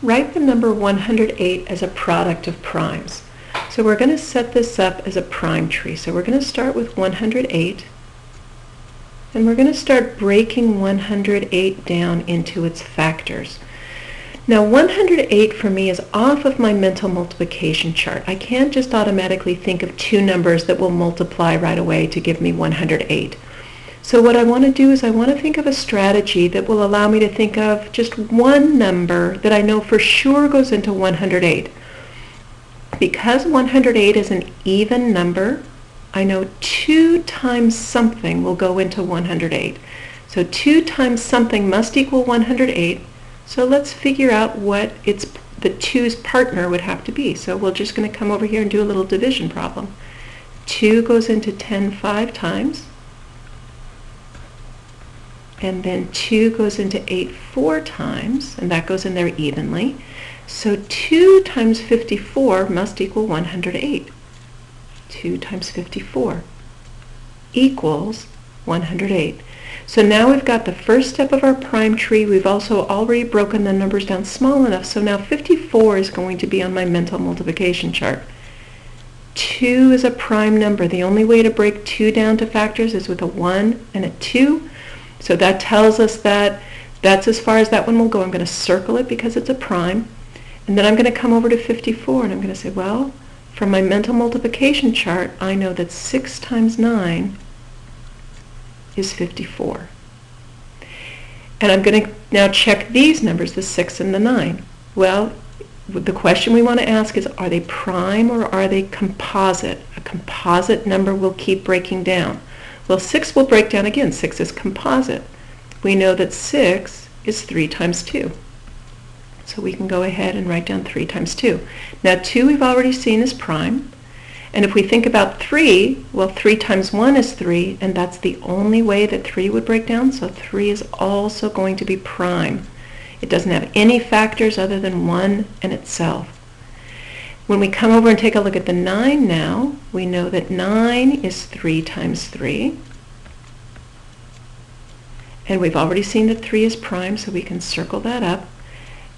write the number 108 as a product of primes. So we're going to set this up as a prime tree. So we're going to start with 108, and we're going to start breaking 108 down into its factors. Now 108 for me is off of my mental multiplication chart. I can't just automatically think of two numbers that will multiply right away to give me 108. So what I want to do is I want to think of a strategy that will allow me to think of just one number that I know for sure goes into 108. Because 108 is an even number, I know 2 times something will go into 108. So 2 times something must equal 108. So let's figure out what the 2's partner would have to be. So we're just going to come over here and do a little division problem. 2 goes into 10 5 times. And then 2 goes into 8 4 times, and that goes in there evenly. So 2 times 54 must equal 108. 2 times 54 equals 108. So now we've got the first step of our prime tree. We've also already broken the numbers down small enough. So now 54 is going to be on my mental multiplication chart. 2 is a prime number. The only way to break 2 down to factors is with a 1 and a 2. So that tells us that that's as far as that one will go. I'm going to circle it because it's a prime. And then I'm going to come over to 54 and I'm going to say, well, from my mental multiplication chart, I know that 6 times 9 is 54. And I'm going to now check these numbers, the 6 and the 9. Well, the question we want to ask is, are they prime or are they composite? A composite number will keep breaking down. Well, 6 will break down again. 6 is composite. We know that 6 is 3 times 2. So we can go ahead and write down 3 times 2. Now 2 we've already seen is prime. And if we think about 3, well, 3 times 1 is 3, and that's the only way that 3 would break down. So 3 is also going to be prime. It doesn't have any factors other than 1 and itself. When we come over and take a look at the 9 now, we know that 9 is 3 times 3. And we've already seen that 3 is prime, so we can circle that up.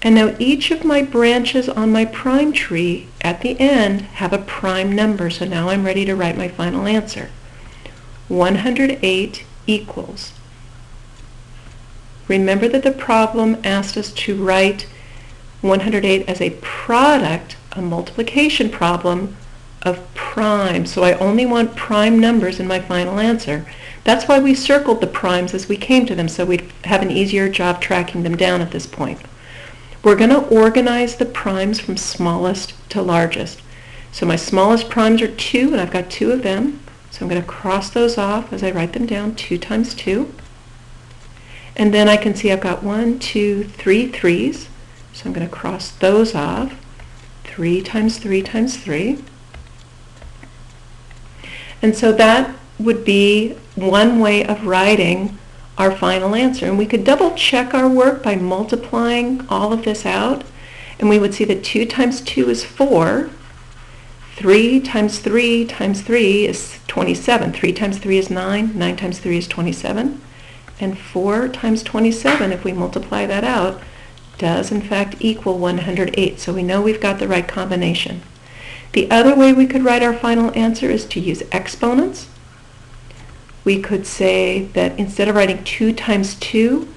And now each of my branches on my prime tree at the end have a prime number. So now I'm ready to write my final answer. 108 equals. Remember that the problem asked us to write 108 as a product, a multiplication problem of prime. So I only want prime numbers in my final answer. That's why we circled the primes as we came to them, so we'd have an easier job tracking them down at this point. We're going to organize the primes from smallest to largest. So my smallest primes are 2, and I've got 2 of them. So I'm going to cross those off as I write them down, 2 times 2. And then I can see I've got 1, 2, 3 3s. So I'm going to cross those off, 3 times 3 times 3. And so that would be one way of writing our final answer. And we could double check our work by multiplying all of this out, and we would see that 2 times 2 is 4, 3 times 3 times 3 is 27, 3 times 3 is 9, 9 times 3 is 27, and 4 times 27, if we multiply that out, does in fact equal 108. So we know we've got the right combination. The other way we could write our final answer is to use exponents. We could say that instead of writing 2 times 2,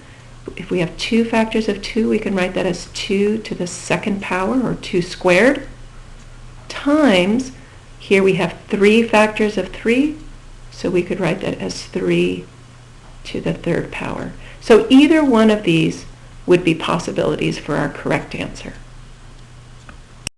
if we have 2 factors of 2, we can write that as 2 to the second power, or 2 squared, times, here we have 3 factors of 3, so we could write that as 3 to the third power. So either one of these would be possibilities for our correct answer.